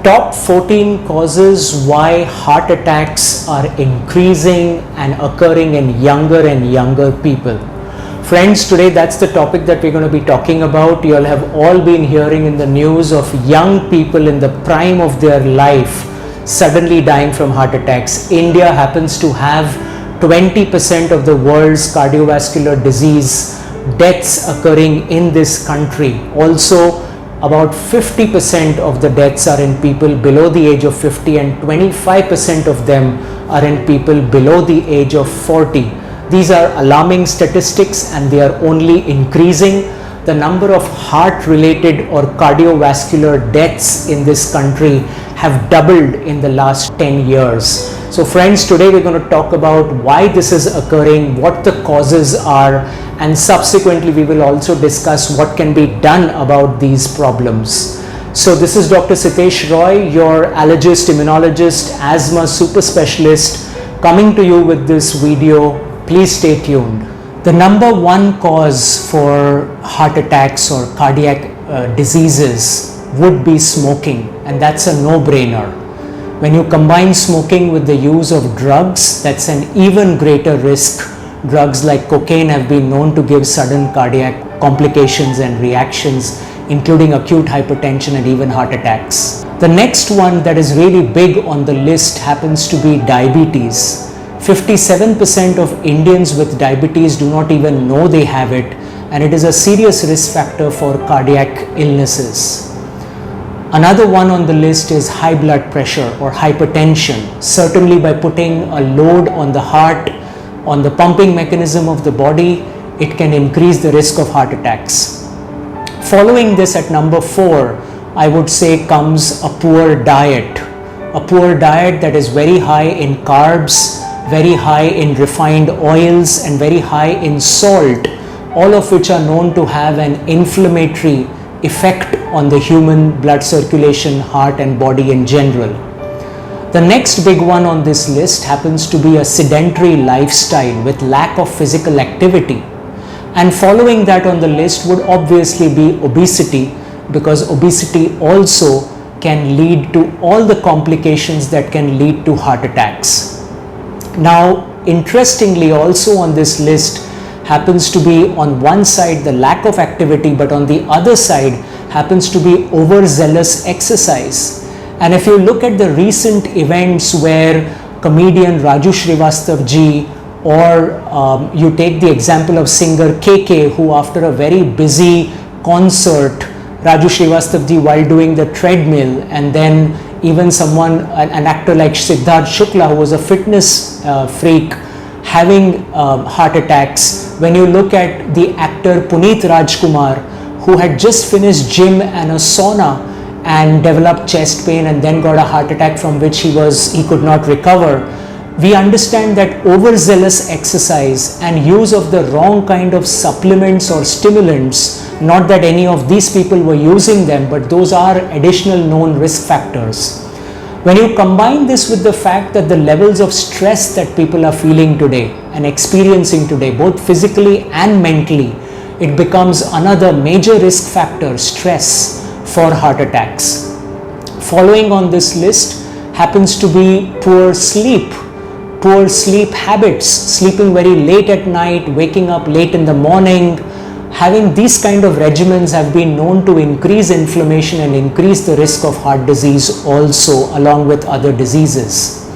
Top 14 causes why heart attacks are increasing and occurring in younger and younger people. Friends, today that's the topic that we're going to be talking about. You all have all been hearing in the news of young people in the prime of their life suddenly dying from heart attacks. India happens to have 20% of the world's cardiovascular disease deaths occurring in this country. Also, about 50% of the deaths are in people below the age of 50 and 25% of them are in people below the age of 40. These are alarming statistics and they are only increasing. The number of heart-related or cardiovascular deaths in this country have doubled in the last 10 years. So friends, today we're going to talk about why this is occurring, what the causes are, and subsequently we will also discuss what can be done about these problems. So this is Dr. Sitesh Roy, your allergist, immunologist, asthma super specialist, coming to you with this video. Please stay tuned. The number one cause for heart attacks or cardiac diseases would be smoking, and that's a no-brainer. When you combine smoking with the use of drugs, that's an even greater risk. Drugs like cocaine have been known to give sudden cardiac complications and reactions, including acute hypertension and even heart attacks. The next one that is really big on the list happens to be diabetes. 57% of Indians with diabetes do not even know they have it, and it is a serious risk factor for cardiac illnesses. Another one on the list is high blood pressure or hypertension. Certainly by putting a load on the heart, on the pumping mechanism of the body, it can increase the risk of heart attacks. Following this at number 4, I would say comes a poor diet. A poor diet that is very high in carbs, very high in refined oils, and very high in salt, all of which are known to have an inflammatory effect on the human blood circulation, heart and body in general. The next big one on this list happens to be a sedentary lifestyle with lack of physical activity. And following that on the list would obviously be obesity, because obesity also can lead to all the complications that can lead to heart attacks. Now, interestingly, also on this list happens to be on one side the lack of activity, but on the other side happens to be overzealous exercise. And if you look at the recent events where comedian Raju Srivastav ji, or you take the example of singer KK, who after a very busy concert, Raju Srivastav ji, while doing the treadmill, and then even someone, an actor like Siddharth Shukla, who was a fitness freak, having heart attacks. When you look at the actor Puneet Rajkumar, who had just finished gym and a sauna and developed chest pain and then got a heart attack from which he could not recover. We understand that overzealous exercise and use of the wrong kind of supplements or stimulants, not that any of these people were using them, but those are additional known risk factors. When you combine this with the fact that the levels of stress that people are feeling today and experiencing today, both physically and mentally, it becomes another major risk factor, stress, for heart attacks. Following on this list happens to be poor sleep habits, sleeping very late at night, waking up late in the morning. Having these kind of regimens have been known to increase inflammation and increase the risk of heart disease also, along with other diseases.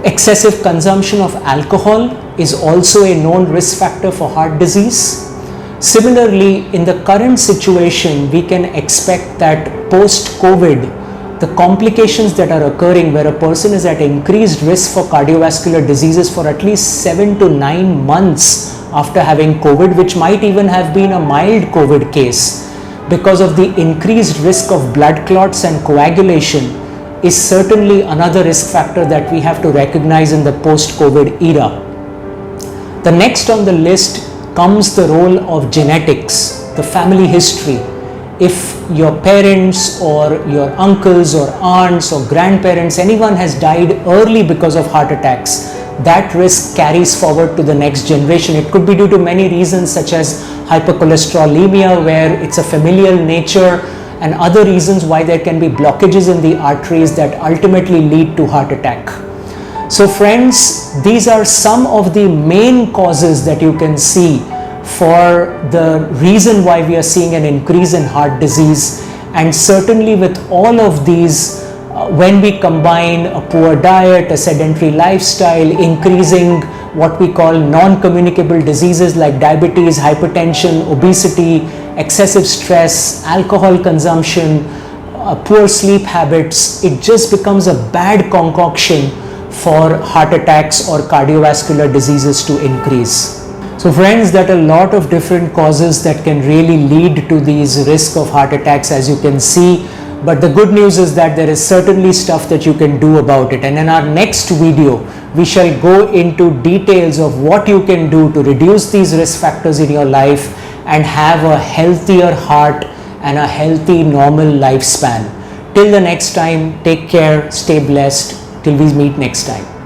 Excessive consumption of alcohol is also a known risk factor for heart disease. Similarly, in the current situation, we can expect that post-COVID, the complications that are occurring where a person is at increased risk for cardiovascular diseases for at least 7 to 9 months after having COVID, which might even have been a mild COVID case, because of the increased risk of blood clots and coagulation, is certainly another risk factor that we have to recognize in the post-COVID era. The next on the list comes the role of genetics, the family history. If your parents or your uncles or aunts or grandparents, anyone has died early because of heart attacks, that risk carries forward to the next generation. It could be due to many reasons such as hypercholesterolemia, where it's a familial nature and other reasons why there can be blockages in the arteries that ultimately lead to heart attack. So friends, these are some of the main causes that you can see for the reason why we are seeing an increase in heart disease. And certainly with all of these, when we combine a poor diet, a sedentary lifestyle, increasing what we call non-communicable diseases like diabetes, hypertension, obesity, excessive stress, alcohol consumption, poor sleep habits, it just becomes a bad concoction for heart attacks or cardiovascular diseases to increase. So friends, there are a lot of different causes that can really lead to these risk of heart attacks, as you can see. But the good news is that there is certainly stuff that you can do about it. And in our next video, we shall go into details of what you can do to reduce these risk factors in your life and have a healthier heart and a healthy normal lifespan. Till the next time, take care, stay blessed. Till we meet next time.